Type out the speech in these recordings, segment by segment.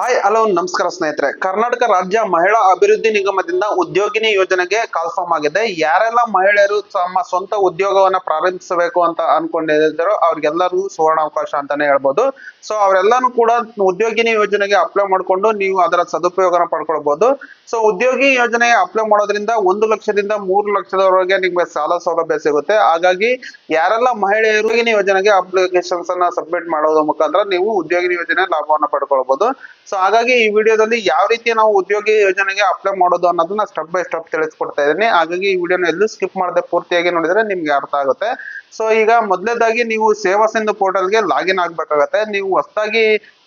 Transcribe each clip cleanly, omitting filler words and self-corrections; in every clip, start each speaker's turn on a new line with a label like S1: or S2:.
S1: Hi hello ನಮಸ್ಕಾರ ಸ್ನೇಹಿತರೆ. ಕರ್ನಾಟಕ ರಾಜ್ಯ ಮಹಿಳಾ ಅಭಿವೃದ್ಧಿ ನಿಗಮದಿಂದ ಉದ್ಯೋಗಿನಿ ಯೋಜನೆಗೆ ಕಾಲ್ಫಾರ್ಮ್ ಆಗಿದೆ. ಯಾರೆಲ್ಲ ಮಹಿಳೆಯರು ತಮ್ಮ ಸ್ವಂತ ಉದ್ಯೋಗವನ್ನ ಪ್ರಾರಂಭಿಸಬೇಕು ಅಂತ ಅನ್ಕೊಂಡಿದ್ದಾರೋ ಅವ್ರಿಗೆಲ್ಲರಿಗೂ ಸುವರ್ಣಾವಕಾಶ ಅಂತಾನೆ ಹೇಳ್ಬೋದು. ಸೊ ಅವರೆಲ್ಲಾನು ಕೂಡ ಉದ್ಯೋಗಿನಿ ಯೋಜನೆಗೆ ಅಪ್ಲೈ ಮಾಡ್ಕೊಂಡು ನೀವು ಅದರ ಸದುಪಯೋಗನ ಪಡ್ಕೊಳ್ಬಹುದು. ಸೊ ಉದ್ಯೋಗಿ ಯೋಜನೆಗೆ ಅಪ್ಲೈ ಮಾಡೋದ್ರಿಂದ 1 ಲಕ್ಷದಿಂದ 3 ಲಕ್ಷದವರೆಗೆ ನಿಮ್ಗೆ ಸಾಲ ಸೌಲಭ್ಯ ಸಿಗುತ್ತೆ. ಹಾಗಾಗಿ ಯಾರೆಲ್ಲ ಮಹಿಳೆಯರು ಉದ್ಯೋಗಿನಿ ಯೋಜನೆಗೆ ಅಪ್ಲಿಕೇಶನ್ಸ್ ಅನ್ನ ಸಬ್ಮಿಟ್ ಮಾಡೋದ್ರ ಮುಖಾಂತರ ನೀವು ಉದ್ಯೋಗಿನಿ ಯೋಜನೆ ಲಾಭವನ್ನ ಪಡ್ಕೊಳ್ಬಹುದು. ಸೊ ಹಾಗಾಗಿ ಈ ವಿಡಿಯೋದಲ್ಲಿ ಯಾವ ರೀತಿ ನಾವು ಉದ್ಯೋಗಿ ಯೋಜನೆಗೆ ಅಪ್ಲೈ ಮಾಡೋದು ಅನ್ನೋದನ್ನ ಸ್ಟೆಪ್ ಬೈ ಸ್ಟೆಪ್ ತಿಳಿಸ್ಕೊಡ್ತಾ ಇದ್ದೀನಿ. ಹಾಗಾಗಿ ಈ ವಿಡಿಯೋನ ಎಲ್ಲೂ ಸ್ಕಿಪ್ ಮಾಡದೆ ಪೂರ್ತಿಯಾಗಿ ನೋಡಿದ್ರೆ ನಿಮ್ಗೆ ಅರ್ಥ ಆಗುತ್ತೆ. ಸೊ ಈಗ ಮೊದಲನೇದಾಗಿ ನೀವು ಸೇವಾ ಸಿಂಧು ಪೋರ್ಟಲ್ಗೆ ಲಾಗಿನ್ ಆಗ್ಬೇಕಾಗತ್ತೆ. ನೀವು ಹೊಸದಾಗಿ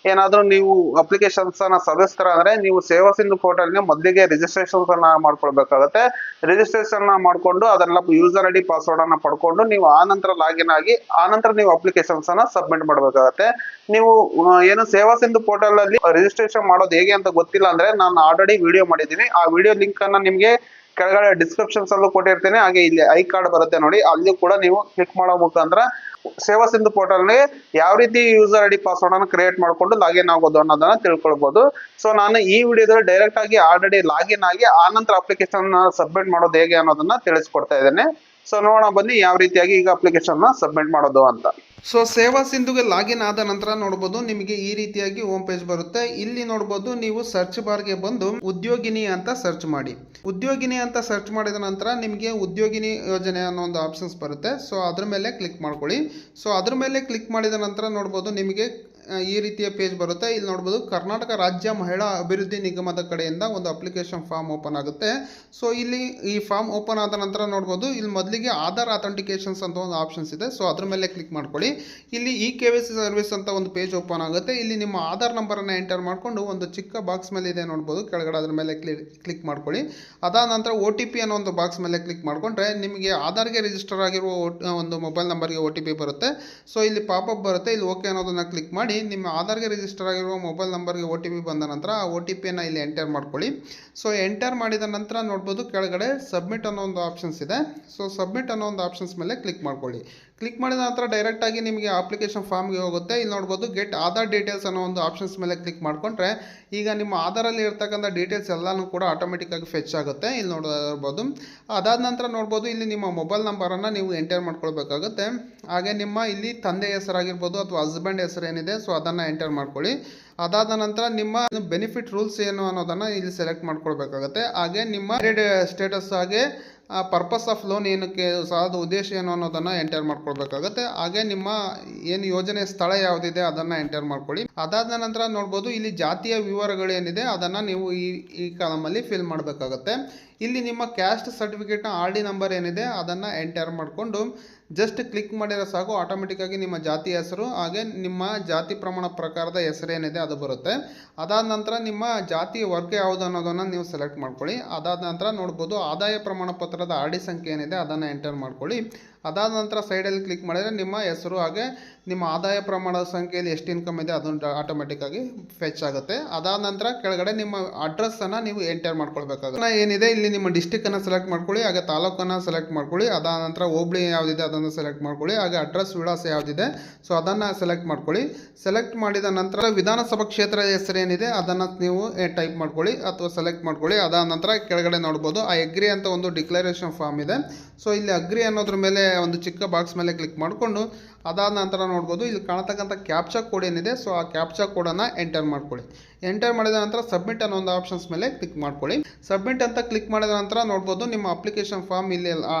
S1: ಏನಾದ್ರೂ ನೀವು ಅಪ್ಲಿಕೇಶನ್ಸ್ ಅನ್ನ ಸಲ್ಲಿಸ್ತಾರ ಅಂದ್ರೆ ನೀವು ಸೇವಾ ಸಿಂಧು ಪೋರ್ಟಲ್ಗೆ ಮೊದಲಿಗೆ ರಿಜಿಸ್ಟ್ರೇಷನ್ ಅನ್ನ ಮಾಡ್ಕೊಳ್ಬೇಕಾಗತ್ತೆ. ರಿಜಿಸ್ಟ್ರೇಷನ್ ಮಾಡ್ಕೊಂಡು ಅದನ್ನೆಲ್ಲ ಯೂಸರ್ ಐಡಿ ಪಾಸ್ವರ್ಡ್ ಅನ್ನ ಪಡ್ಕೊಂಡು ನೀವು ಆ ನಂತರ ಲಾಗಿನ್ ಆಗಿ ಆ ನಂತರ ನೀವು ಅಪ್ಲಿಕೇಶನ್ಸ್ ಅನ್ನ ಸಬ್ಮಿಟ್ ಮಾಡ್ಬೇಕಾಗತ್ತೆ. ನೀವು ಏನು ಸೇವಾ ಸಿಂಧು ಪೋರ್ಟಲ್ ಅಲ್ಲಿ ರಿಜಿಸ್ಟ್ರೇಷನ್ ಮಾಡೋದು ಹೇಗೆ ಅಂತ ಗೊತ್ತಿಲ್ಲ ಅಂದ್ರೆ ನಾನು ಆಲ್ರೆಡಿ ವಿಡಿಯೋ ಮಾಡಿದ್ದೀನಿ. ಆ ವಿಡಿಯೋ ಲಿಂಕ್ ಅನ್ನ ನಿಮ್ಗೆ ಕೆಳಗಡೆ ಡಿಸ್ಕ್ರಿಪ್ಷನ್ಸ್ ಅಲ್ಲೂ ಕೊಟ್ಟಿರ್ತೀನಿ. ಹಾಗೆ ಇಲ್ಲಿ ಐ ಕಾರ್ಡ್ ಬರುತ್ತೆ ನೋಡಿ, ಅಲ್ಲಿ ಕೂಡ ನೀವು ಕ್ಲಿಕ್ ಮಾಡೋ ಮುಖಾಂತರ ಸೇವಾ ಸಿಂಧು ಪೋರ್ಟಲ್ಗೆ ಯಾವ ರೀತಿ ಯೂಸರ್ ಐಡಿ ಪಾಸ್ವರ್ಡ್ ಅನ್ನು ಕ್ರಿಯೇಟ್ ಮಾಡ್ಕೊಂಡು ಲಾಗಿನ್ ಆಗೋದು ಅನ್ನೋದನ್ನ ತಿಳ್ಕೊಳ್ಬಹುದು. ಸೊ ನಾನು ಈ ವಿಡಿಯೋದಲ್ಲಿ ಡೈರೆಕ್ಟ್ ಆಗಿ ಆಲ್ರೆಡಿ ಲಾಗಿನ್ ಆಗಿ ಆ ನಂತರ ಅಪ್ಲಿಕೇಶನ್ ಸಬ್ಮಿಟ್ ಮಾಡೋದು ಹೇಗೆ ಅನ್ನೋದನ್ನ ತಿಳಿಸ್ಕೊಡ್ತಾ ಇದ್ದೇನೆ. ಸೊ ನೋಡೋಣ ಬನ್ನಿ ಯಾವ ರೀತಿಯಾಗಿ ಈಗ ಅಪ್ಲಿಕೇಶನ್ ಸಬ್ಮಿಟ್ ಮಾಡೋದು ಅಂತ. ಸೊ ಸೇವಾ ಸಿಂಧುಗೆ ಲಾಗಿನ್ ಆದ ನಂತರ ನೋಡಬಹುದು ನಿಮಗೆ ಈ ರೀತಿಯಾಗಿ ಹೋಮ್ ಪೇಜ್ ಬರುತ್ತೆ. ಇಲ್ಲಿ ನೋಡಬಹುದು ನೀವು ಸರ್ಚ್ ಬಾರ್ಗೆ ಬಂದು ಉದ್ಯೋಗಿನಿ ಅಂತ ಸರ್ಚ್ ಮಾಡಿ. ಉದ್ಯೋಗಿನಿ ಅಂತ ಸರ್ಚ್ ಮಾಡಿದ ನಂತರ ನಿಮಗೆ ಉದ್ಯೋಗಿನಿ ಯೋಜನೆ ಅನ್ನೋ ಒಂದು ಆಪ್ಷನ್ಸ್ ಬರುತ್ತೆ. ಸೊ ಅದ್ರ ಮೇಲೆ ಕ್ಲಿಕ್ ಮಾಡ್ಕೊಳ್ಳಿ. ಸೊ ಅದ್ರ ಮೇಲೆ ಕ್ಲಿಕ್ ಮಾಡಿದ ನಂತರ ನೋಡಬಹುದು ನಿಮಗೆ ಈ ರೀತಿಯ ಪೇಜ್ ಬರುತ್ತೆ. ಇಲ್ಲಿ ನೋಡಬಹುದು ಕರ್ನಾಟಕ ರಾಜ್ಯ ಮಹಿಳಾ ಅಭಿವೃದ್ಧಿ ನಿಗಮದ ಕಡೆಯಿಂದ ಒಂದು ಅಪ್ಲಿಕೇಶನ್ ಫಾರ್ಮ್ ಓಪನ್ ಆಗುತ್ತೆ. ಸೊ ಇಲ್ಲಿ ಈ ಫಾರ್ಮ್ ಓಪನ್ ಆದ ನಂತರ ನೋಡಬಹುದು ಇಲ್ಲಿ ಮೊದಲಿಗೆ ಆಧಾರ್ ಅಥೆಂಟಿಕೇಶನ್ಸ್ ಅಂತ ಒಂದು ಆಪ್ಷನ್ಸ್ ಇದೆ. ಸೊ ಅದ್ರ ಮೇಲೆ ಕ್ಲಿಕ್ ಮಾಡ್ಕೊಳ್ಳಿ. ಇಲ್ಲಿ ಈ KYC ಸರ್ವಿಸ್ ಅಂತ ಒಂದು ಪೇಜ್ ಓಪನ್ ಆಗುತ್ತೆ. ಇಲ್ಲಿ ನಿಮ್ಮ ಆಧಾರ್ ನಂಬರ್ ಅನ್ನ ಎಂಟರ್ ಮಾಡಿಕೊಂಡು ಒಂದು ಚಿಕ್ಕ ಬಾಕ್ಸ್ ಮೇಲೆ ಇದೆ ನೋಡಬಹುದು, ಕೆಳಗಡೆ ಅದ್ರ ಮೇಲೆ ಕ್ಲಿಕ್ ಮಾಡ್ಕೊಳ್ಳಿ. ಅದಾದ ನಂತರ OTP ಅನ್ನೋ ಒಂದು ಬಾಕ್ಸ್ ಮೇಲೆ ಕ್ಲಿಕ್ ಮಾಡ್ಕೊಂಡ್ರೆ ನಿಮಗೆ ಆಧಾರ್ಗೆ ರಿಜಿಸ್ಟರ್ ಆಗಿರುವ ಒಂದು ಮೊಬೈಲ್ ನಂಬರ್ಗೆ OTP ಬರುತ್ತೆ. ಸೊ ಇಲ್ಲಿ ಪಾಪಪ್ ಬರುತ್ತೆ, ಇಲ್ಲಿ ಓಕೆ ಅನ್ನೋದನ್ನ ಕ್ಲಿಕ್ ಮಾಡಿ ನಿಮ್ಮ ಆಧಾರ್ಗೆ ರಿಜಿಸ್ಟರ್ ಆಗಿರುವ ಮೊಬೈಲ್ ನಂಬರ್ಗೆ OTP ಬಂದ ನಂತರ ಆ OTP ನ ಇಲ್ಲಿ ಎಂಟರ್ ಮಾಡ್ಕೊಳ್ಳಿ. ಸೊ ಎಂಟರ್ ಮಾಡಿದ ನಂತರ ನೋಡ್ಬೋದು ಕೆಳಗಡೆ ಸಬ್ಮಿಟ್ ಅನ್ನೋ ಒಂದು ಆಪ್ಷನ್ಸ್ ಇದೆ. ಸೊ ಸಬ್ಮಿಟ್ ಅನ್ನೋ ಒಂದು ಆಪ್ಷನ್ಸ್ ಮೇಲೆ ಕ್ಲಿಕ್ ಮಾಡ್ಕೊಳ್ಳಿ. ಕ್ಲಿಕ್ ಮಾಡಿದ ನಂತರ ಡೈರೆಕ್ಟ್ ಆಗಿ ನಿಮಗೆ ಅಪ್ಲಿಕೇಶನ್ ಫಾರ್ಮ್ಗೆ ಹೋಗುತ್ತೆ. ಇಲ್ಲಿ ನೋಡ್ಬೋದು ಗೆಟ್ ಆಧಾರ್ ಡೀಟೇಲ್ಸ್ ಅನ್ನೋ ಒಂದು ಆಪ್ಷನ್ಸ್ ಮೇಲೆ ಕ್ಲಿಕ್ ಮಾಡ್ಕೊಂಡ್ರೆ ಈಗ ನಿಮ್ಮ ಆಧಾರಲ್ಲಿ ಇರ್ತಕ್ಕಂಥ ಡೀಟೇಲ್ಸ್ ಎಲ್ಲಾನು ಕೂಡ ಆಟೋಮೆಟಿಕ್ ಆಗಿ ಫೆಚ್ ಆಗುತ್ತೆ. ಇಲ್ಲಿ ನೋಡ್ಬೋದು. ಅದಾದ ನಂತರ ನೋಡ್ಬೋದು ಇಲ್ಲಿ ನಿಮ್ಮ ಮೊಬೈಲ್ ನಂಬರನ್ನು ನೀವು ಎಂಟರ್ ಮಾಡ್ಕೊಳ್ಬೇಕಾಗುತ್ತೆ. ಹಾಗೆ ನಿಮ್ಮ ಇಲ್ಲಿ ತಂದೆ ಹೆಸರಾಗಿರ್ಬೋದು ಅಥವಾ ಹಸ್ಬೆಂಡ್ ಹೆಸರು ಏನಿದೆ ಸೊ ಅದನ್ನು ಎಂಟರ್ ಮಾಡ್ಕೊಳ್ಳಿ. ಅದಾದ ನಂತರ ನಿಮ್ಮ ಬೆನಿಫಿಟ್ ರೂಲ್ಸ್ ಏನು ಅನ್ನೋದನ್ನು ಇಲ್ಲಿ ಸೆಲೆಕ್ಟ್ ಮಾಡ್ಕೊಳ್ಬೇಕಾಗುತ್ತೆ. ಹಾಗೆ ನಿಮ್ಮ ಸ್ಟೇಟಸ್ ಹಾಗೆ ಪರ್ಪಸ್ ಆಫ್ ಲೋನ್ ಏನಕ್ಕೆ ಸಾಲದ ಉದ್ದೇಶ ಏನು ಅನ್ನೋದನ್ನು ಎಂಟರ್ ಮಾಡ್ಕೊಳ್ಬೇಕಾಗುತ್ತೆ. ಹಾಗೆ ನಿಮ್ಮ ಏನು ಯೋಜನೆ ಸ್ಥಳ ಯಾವುದಿದೆ ಅದನ್ನು ಎಂಟರ್ ಮಾಡ್ಕೊಳ್ಳಿ. ಅದಾದ ನಂತರ ನೋಡ್ಬೋದು ಇಲ್ಲಿ ಜಾತಿಯ ವಿವರಗಳೇನಿದೆ ಅದನ್ನು ನೀವು ಈ ಕಾಲಮಲ್ಲಿ ಫಿಲ್ ಮಾಡಬೇಕಾಗುತ್ತೆ. ಇಲ್ಲಿ ನಿಮ್ಮ ಕ್ಯಾಸ್ಟ್ ಸರ್ಟಿಫಿಕೇಟ್ನ RD ನಂಬರ್ ಏನಿದೆ ಅದನ್ನು ಎಂಟರ್ ಮಾಡಿಕೊಂಡು ಜಸ್ಟ್ ಕ್ಲಿಕ್ ಮಾಡಿದ್ರೆ ಸಾಕು, ಆಟೋಮೆಟಿಕ್ಕಾಗಿ ನಿಮ್ಮ ಜಾತಿ ಹೆಸರು ಹಾಗೆ ನಿಮ್ಮ ಜಾತಿ ಪ್ರಮಾಣ ಪ್ರಕಾರದ ಹೆಸರೇನಿದೆ ಅದು ಬರುತ್ತೆ. ಅದಾದ ನಂತರ ನಿಮ್ಮ ಜಾತಿ ವರ್ಗ ಯಾವುದು ಅನ್ನೋದನ್ನು ನೀವು ಸೆಲೆಕ್ಟ್ ಮಾಡ್ಕೊಳ್ಳಿ. ಅದಾದ ನಂತರ ನೋಡ್ಬೋದು ಆದಾಯ ಪ್ರಮಾಣ ಪತ್ರದ RD ಸಂಖ್ಯೆ ಏನಿದೆ ಅದನ್ನು ಎಂಟರ್ ಮಾಡ್ಕೊಳ್ಳಿ. ಅದಾದ ನಂತರ ಸೈಡಲ್ಲಿ ಕ್ಲಿಕ್ ಮಾಡಿದರೆ ನಿಮ್ಮ ಹೆಸರು ಹಾಗೆ ನಿಮ್ಮ ಆದಾಯ ಪ್ರಮಾಣದ ಸಂಖ್ಯೆಯಲ್ಲಿ ಎಷ್ಟು ಇನ್ಕಮ್ ಇದೆ ಅದನ್ನು ಆಟೋಮೆಟಿಕ್ಕಾಗಿ ಫೆಚ್ ಆಗುತ್ತೆ. ಅದಾದ ನಂತರ ಕೆಳಗಡೆ ನಿಮ್ಮ ಅಡ್ರೆಸ್ಸನ್ನು ನೀವು ಎಂಟರ್ ಮಾಡ್ಕೊಳ್ಬೇಕಾಗುತ್ತೆ. ಏನಿದೆ ಇಲ್ಲಿ ನಿಮ್ಮ ಡಿಸ್ಟಿಕ್ಕನ್ನು ಸೆಲೆಕ್ಟ್ ಮಾಡ್ಕೊಳ್ಳಿ, ಹಾಗೆ ತಾಲೂಕನ್ನು ಸೆಲೆಕ್ಟ್ ಮಾಡ್ಕೊಳ್ಳಿ. ಅದಾದ ನಂತರ ಹೋಬಳಿ ಯಾವುದಿದೆ ಅದನ್ನು ಸೆಲೆಕ್ಟ್ ಮಾಡ್ಕೊಳ್ಳಿ. ಹಾಗೆ ಅಡ್ರೆಸ್ ವಿಳಾಸ ಯಾವುದಿದೆ ಸೊ ಅದನ್ನು ಸೆಲೆಕ್ಟ್ ಮಾಡ್ಕೊಳ್ಳಿ. ಸೆಲೆಕ್ಟ್ ಮಾಡಿದ ನಂತರ ವಿಧಾನಸಭಾ ಕ್ಷೇತ್ರದ ಹೆಸರೇನಿದೆ ಅದನ್ನು ನೀವು ಟೈಪ್ ಮಾಡ್ಕೊಳ್ಳಿ ಅಥವಾ ಸೆಲೆಕ್ಟ್ ಮಾಡ್ಕೊಳ್ಳಿ. ಅದಾದ ನಂತರ ಕೆಳಗಡೆ ನೋಡ್ಬೋದು ಆ ಅಗ್ರಿ ಅಂತ ಒಂದು ಡಿಕ್ಲರೇಷನ್ ಫಾರ್ಮ್ ಇದೆ. ಸೊ ಇಲ್ಲಿ ಅಗ್ರಿ ಅನ್ನೋದ್ರ ಮೇಲೆ ಒಂದು ಚಿಕ್ಕ ಬಾಕ್ಸ್ ಮೇಲೆ ಕ್ಲಿಕ್ ಮಾಡಿಕೊಂಡು ಅದಾದ ನಂತರ ನೋಡ್ಬೋದು ಇಲ್ಲಿ ಕಾಣತಕ್ಕಂಥ ಕ್ಯಾಪ್ಚಾ ಕೋಡ್ ಏನಿದೆ ಸೊ ಆ ಕ್ಯಾಪ್ಚಾ ಕೋಡನ್ನು ಎಂಟರ್ ಮಾಡ್ಕೊಳ್ಳಿ. ಎಂಟರ್ ಮಾಡಿದ ನಂತರ ಸಬ್ಮಿಟ್ ಅನ್ನೋ ಒಂದು ಆಪ್ಷನ್ಸ್ ಮೇಲೆ ಕ್ಲಿಕ್ ಮಾಡ್ಕೊಳ್ಳಿ. ಸಬ್ಮಿಟ್ ಅಂತ ಕ್ಲಿಕ್ ಮಾಡಿದ ನಂತರ ನೋಡ್ಬೋದು ನಿಮ್ಮ ಅಪ್ಲಿಕೇಶನ್ ಫಾರ್ಮ್ ಇಲ್ಲಿ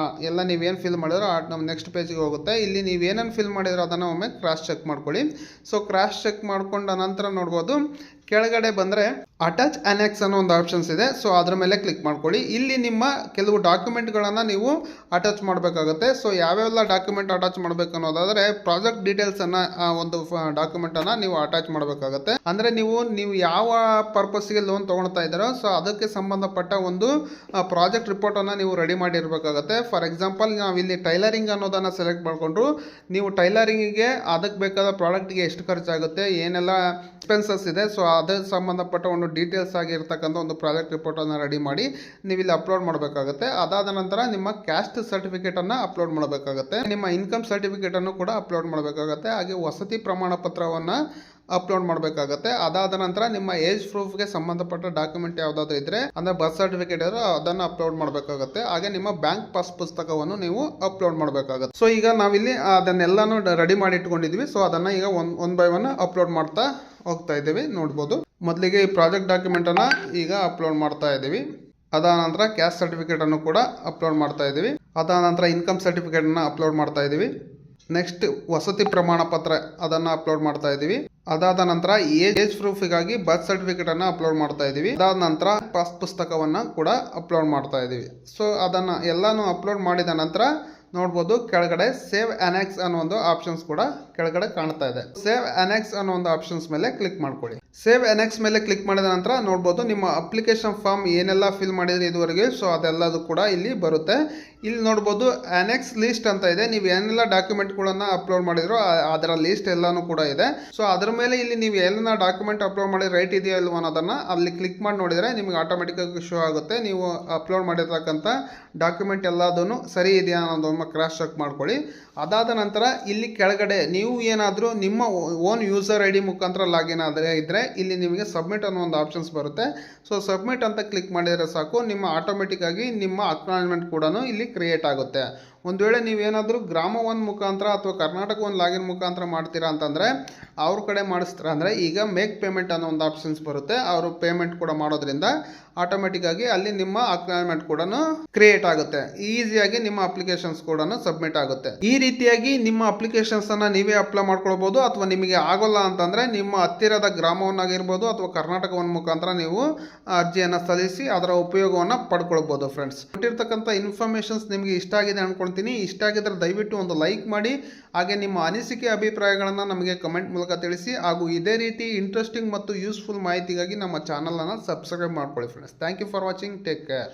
S1: ಎಲ್ಲ ನೀವೇನು ಫಿಲ್ ಮಾಡಿದ್ರೋ ನಮ್ಮ ನೆಕ್ಸ್ಟ್ ಪೇಜಿಗೆ ಹೋಗುತ್ತೆ. ಇಲ್ಲಿ ನೀವೇನೇನು ಫಿಲ್ ಮಾಡಿದ್ರೋ ಅದನ್ನು ಒಮ್ಮೆ ಕ್ರಾಸ್ ಚೆಕ್ ಮಾಡ್ಕೊಳ್ಳಿ. ಸೊ ಕ್ರಾಸ್ ಚೆಕ್ ಮಾಡ್ಕೊಂಡ ನಂತರ ನೋಡ್ಬೋದು ಕೆಳಗಡೆ ಬಂದರೆ ಅಟ್ಯಾಚ್ ಅನೆಕ್ಸ್ ಅನ್ನೋ ಒಂದು ಆಪ್ಷನ್ಸ್ ಇದೆ. ಸೊ ಅದ್ರ ಮೇಲೆ ಕ್ಲಿಕ್ ಮಾಡ್ಕೊಳ್ಳಿ. ಇಲ್ಲಿ ನಿಮ್ಮ ಕೆಲವು ಡಾಕ್ಯುಮೆಂಟ್ಗಳನ್ನು ನೀವು ಅಟ್ಯಾಚ್ ಮಾಡಬೇಕಾಗುತ್ತೆ. ಸೊ ಯಾವ್ಯಾವೆಲ್ಲ ಡಾಕ್ಯುಮೆಂಟ್ ಅಟ್ಯಾಚ್ ಮಾಡಬೇಕು ಅನ್ನೋದಾದರೆ ಪ್ರಾಜೆಕ್ಟ್ ಡೀಟೇಲ್ಸನ್ನು ಒಂದು ಡಾಕ್ಯುಮೆಂಟನ್ನು ನೀವು ಅಟ್ಯಾಚ್ ಮಾಡಬೇಕಾಗುತ್ತೆ. ಅಂದರೆ ನೀವು ಯಾವ ಪರ್ಪಸ್ಗೆ ಲೋನ್ ತೊಗೊಳ್ತಾ ಇದ್ದಾರೋ ಸೊ ಅದಕ್ಕೆ ಸಂಬಂಧಪಟ್ಟ ಒಂದು ಪ್ರಾಜೆಕ್ಟ್ ರಿಪೋರ್ಟನ್ನು ನೀವು ರೆಡಿ ಮಾಡಿರಬೇಕಾಗುತ್ತೆ. ಫಾರ್ ಎಕ್ಸಾಂಪಲ್ ನಾವಿಲ್ಲಿ ಟೈಲರಿಂಗ್ ಅನ್ನೋದನ್ನು ಸೆಲೆಕ್ಟ್ ಮಾಡಿಕೊಂಡು ನೀವು ಟೈಲರಿಂಗಿಗೆ ಅದಕ್ಕೆ ಬೇಕಾದ ಪ್ರಾಡಕ್ಟ್ಗೆ ಎಷ್ಟು ಖರ್ಚಾಗುತ್ತೆ ಏನೆಲ್ಲ ಎಕ್ಸ್ಪೆನ್ಸಸ್ ಇದೆ ಸೊ ಅದಕ್ಕೆ ಸಂಬಂಧಪಟ್ಟ ಒಂದು ಡೀಟೇಲ್ಸ್ ಆಗಿರ್ತಕ್ಕಂಥ ಒಂದು ಪ್ರಾಜೆಕ್ಟ್ ರಿಪೋರ್ಟನ್ನು ರೆಡಿ ಮಾಡಿ ನೀವು ಇಲ್ಲಿ ಅಪ್ಲೋಡ್ ಮಾಡಬೇಕಾಗುತ್ತೆ. ಅದಾದ ನಂತರ ನಿಮ್ಮ ಕ್ಯಾಸ್ಟ್ ಸರ್ಟಿಫಿಕೇಟನ್ನು ಅಪ್ಲೋಡ್ ಮಾಡಬೇಕಾಗುತ್ತೆ. ನಿಮ್ಮ ಇನ್ಕಮ್ ಸರ್ಟಿಫಿಕೇಟನ್ನು ಕೂಡ ಅಪ್ಲೋಡ್ ಮಾಡಬೇಕಾಗುತ್ತೆ. ಹಾಗೆ ವಸತಿ ಪ್ರಮಾಣ ಪತ್ರವನ್ನು ಅಪ್ಲೋಡ್ ಮಾಡಬೇಕಾಗುತ್ತೆ. ಅದಾದ ನಂತರ ನಿಮ್ಮ ಏಜ್ ಪ್ರೂಫ್ಗೆ ಸಂಬಂಧಪಟ್ಟ ಡಾಕ್ಯುಮೆಂಟ್ ಯಾವುದಾದ್ರು ಇದ್ರೆ ಅಂದ್ರೆ ಬರ್ತ್ ಸರ್ಟಿಫಿಕೇಟ್ ಇದ್ರೆ ಅದನ್ನು ಅಪ್ಲೋಡ್ ಮಾಡಬೇಕಾಗುತ್ತೆ. ಹಾಗೆ ನಿಮ್ಮ ಬ್ಯಾಂಕ್ ಪಾಸ್ ಪುಸ್ತಕವನ್ನು ನೀವು ಅಪ್ಲೋಡ್ ಮಾಡಬೇಕಾಗುತ್ತೆ. ಸೊ ಈಗ ನಾವಿಲ್ಲಿ ಅದನ್ನೆಲ್ಲಾನು ರೆಡಿ ಮಾಡಿ ಇಟ್ಕೊಂಡಿದ್ವಿ. ಸೊ ಅದನ್ನ ಈಗ ಒನ್ ಬೈ ಒನ್ ಅಪ್ಲೋಡ್ ಮಾಡ್ತಾ ಹೋಗ್ತಾ ಇದ್ದೀವಿ. ನೋಡ್ಬೋದು, ಮೊದಲಿಗೆ ಈ ಪ್ರಾಜೆಕ್ಟ್ ಡಾಕ್ಯುಮೆಂಟ್ ಅನ್ನ ಈಗ ಅಪ್ಲೋಡ್ ಮಾಡ್ತಾ ಇದ್ದೀವಿ. ಅದಾದ ನಂತರ ಕ್ಯಾಸ್ಟ್ ಸರ್ಟಿಫಿಕೇಟ್ ಅನ್ನು ಕೂಡ ಅಪ್ಲೋಡ್ ಮಾಡ್ತಾ ಇದ್ದೀವಿ. ಅದಾದ ನಂತರ ಇನ್ಕಮ್ ಸರ್ಟಿಫಿಕೇಟ್ ಅನ್ನ ಅಪ್ಲೋಡ್ ಮಾಡ್ತಾ ಇದ್ದೀವಿ. ನೆಕ್ಸ್ಟ್ ವಸತಿ ಪ್ರಮಾಣ ಪತ್ರ ಅದನ್ನು ಅಪ್ಲೋಡ್ ಮಾಡ್ತಾ ಇದ್ದೀವಿ. ಅದಾದ ನಂತರ ಏಜ್ ಪ್ರೂಫಿಗಾಗಿ ಬರ್ತ್ ಸರ್ಟಿಫಿಕೇಟ್ ಅನ್ನ ಅಪ್ಲೋಡ್ ಮಾಡ್ತಾ ಇದ್ದೀವಿ. ಅದಾದ ನಂತರ ಪಾಸ್ ಪುಸ್ತಕವನ್ನ ಕೂಡ ಅಪ್ಲೋಡ್ ಮಾಡ್ತಾ ಇದ್ದೀವಿ. ಸೊ ಅದನ್ನ ಎಲ್ಲಾನು ಅಪ್ಲೋಡ್ ಮಾಡಿದ ನಂತರ ನೋಡ್ಬೋದು ಕೆಳಗಡೆ ಸೇವ್ ಅನೆಕ್ಸ್ ಅನ್ನೋ ಒಂದು ಆಪ್ಷನ್ಸ್ ಕೂಡ ಕೆಳಗಡೆ ಕಾಣ್ತಾ ಇದೆ. ಸೇವ್ ಅನೆಕ್ಸ್ ಅನ್ನೋ ಒಂದು ಆಪ್ಷನ್ಸ್ ಮೇಲೆ ಕ್ಲಿಕ್ ಮಾಡ್ಕೊಳ್ಳಿ. ಸೇವ್ ಅನೆಕ್ಸ್ ಮೇಲೆ ಕ್ಲಿಕ್ ಮಾಡಿದ ನಂತರ ನೋಡ್ಬೋದು ನಿಮ್ಮ ಅಪ್ಲಿಕೇಶನ್ ಫಾರ್ಮ್ ಏನೆಲ್ಲ ಫಿಲ್ ಮಾಡಿದ್ರೆ ಇದುವರೆಗೆ, ಸೊ ಅದೆಲ್ಲದು ಕೂಡ ಇಲ್ಲಿ ಬರುತ್ತೆ. ಇಲ್ಲಿ ನೋಡ್ಬೋದು ಅನೆಕ್ಸ್ ಲಿಸ್ಟ್ ಅಂತ ಇದೆ. ನೀವು ಏನೆಲ್ಲ ಡಾಕ್ಯುಮೆಂಟ್ಗಳನ್ನ ಅಪ್ಲೋಡ್ ಮಾಡಿದ್ರು ಅದರ ಲಿಸ್ಟ್ ಎಲ್ಲಾನು ಕೂಡ ಇದೆ. ಸೊ ಅದ್ರ ಮೇಲೆ ಇಲ್ಲಿ ನೀವು ಎಲ್ಲ ಡಾಕ್ಯುಮೆಂಟ್ ಅಪ್ಲೋಡ್ ಮಾಡಿ ರೈಟ್ ಇದೆಯಾ ಇಲ್ವೋ ಅನ್ನೋದನ್ನ ಅಲ್ಲಿ ಕ್ಲಿಕ್ ಮಾಡಿ ನೋಡಿದ್ರೆ ನಿಮಗೆ ಆಟೋಮೆಟಿಕ್ ಆಗಿ ಶೋ ಆಗುತ್ತೆ. ನೀವು ಅಪ್ಲೋಡ್ ಮಾಡಿರ್ತಕ್ಕಂಥ ಡಾಕ್ಯುಮೆಂಟ್ ಎಲ್ಲದನ್ನು ಸರಿ ಇದೆಯಾ ಅನ್ನೋದನ್ನ ಕ್ರಾಸ್ ಚೆಕ್ ಮಾಡ್ಕೊಳ್ಳಿ. ಅದಾದ ನಂತರ ಇಲ್ಲಿ ಕೆಳಗಡೆ ನೀವು ಏನಾದರೂ ನಿಮ್ಮ ಓನ್ ಯೂಸರ್ ಐ ಡಿ ಮುಖಾಂತರ ಲಾಗಿನ್ ಆದರೆ ಇದ್ರೆ ಇಲ್ಲಿ ನಿಮಗೆ ಸಬ್ಮಿಟ್ ಅನ್ನೋ ಒಂದು ಆಪ್ಷನ್ಸ್ ಬರುತ್ತೆ. ಸೊ ಸಬ್ಮಿಟ್ ಅಂತ ಕ್ಲಿಕ್ ಮಾಡಿದರೆ ಸಾಕು, ನಿಮ್ಮ ಆಟೋಮೆಟಿಕ್ ಆಗಿ ನಿಮ್ಮ ಅಕ್ನಾಲಜ್ಮೆಂಟ್ ಕೂಡ ಇಲ್ಲಿ ಕ್ರಿಯೇಟ್ ಆಗುತ್ತೆ. ಒಂದು ವೇಳೆ ನೀವೇನಾದರೂ ಗ್ರಾಮ ಒನ್ ಮುಖಾಂತರ ಅಥವಾ ಕರ್ನಾಟಕ ಒಂದು ಲಾಗಿನ್ ಮುಖಾಂತರ ಮಾಡ್ತೀರಾ ಅಂತಂದರೆ ಅವ್ರ ಕಡೆ ಮಾಡಿಸ್ತೀರಾ ಅಂದರೆ ಈಗ ಮೇಕ್ ಪೇಮೆಂಟ್ ಅನ್ನೋ ಒಂದು ಆಪ್ಷನ್ಸ್ ಬರುತ್ತೆ. ಅವರು ಪೇಮೆಂಟ್ ಕೂಡ ಮಾಡೋದ್ರಿಂದ ಆಟೋಮೆಟಿಕ್ ಆಗಿ ಅಲ್ಲಿ ನಿಮ್ಮ ಅಕ್ನಾಲಜ್ಮೆಂಟ್ ಕೂಡ ಕ್ರಿಯೇಟ್ ಆಗುತ್ತೆ. ಈಸಿಯಾಗಿ ನಿಮ್ಮ ಅಪ್ಲಿಕೇಶನ್ಸ್ ಕೂಡ ಸಬ್ಮಿಟ್ ಆಗುತ್ತೆ. ಈ ರೀತಿಯಾಗಿ ನಿಮ್ಮ ಅಪ್ಲಿಕೇಶನ್ಸ್ ಅನ್ನ ನೀವೇ ಅಪ್ಲೈ ಮಾಡ್ಕೊಳ್ಬಹುದು. ಅಥವಾ ನಿಮಗೆ ಆಗೋಲ್ಲ ಅಂತಂದ್ರೆ ನಿಮ್ಮ ಹತ್ತಿರದ ಗ್ರಾಮವನ್ನಾಗಿರ್ಬೋದು ಅಥವಾ ಕರ್ನಾಟಕವನ್ನ ಮುಖಾಂತರ ನೀವು ಅರ್ಜಿಯನ್ನು ಸಲ್ಲಿಸಿ ಅದರ ಉಪಯೋಗವನ್ನು ಪಡ್ಕೊಳ್ಬಹುದು. ಫ್ರೆಂಡ್ಸ್, ಕೊಟ್ಟಿರ್ತಕ್ಕಂಥ ಇನ್ಫಾರ್ಮೇಶನ್ಸ್ ನಿಮಗೆ ಇಷ್ಟ ಆಗಿದೆ ಅನ್ಕೊಳ್ತೀನಿ. ಇಷ್ಟ ಆಗಿದ್ರೆ ದಯವಿಟ್ಟು ಒಂದು ಲೈಕ್ ಮಾಡಿ, ಹಾಗೆ ನಿಮ್ಮ ಅನಿಸಿಕೆ ಅಭಿಪ್ರಾಯಗಳನ್ನು ನಮಗೆ ಕಮೆಂಟ್ ಮೂಲಕ ತಿಳಿಸಿ. ಹಾಗೂ ಇದೇ ರೀತಿ ಇಂಟ್ರೆಸ್ಟಿಂಗ್ ಮತ್ತು ಯೂಸ್ಫುಲ್ ಮಾಹಿತಿಗಾಗಿ ನಮ್ಮ ಚಾನಲ್ ಅನ್ನು ಸಬ್ಸ್ಕ್ರೈಬ್ ಮಾಡ್ಕೊಳ್ಳಿ. Friends, thank you for watching. Take care.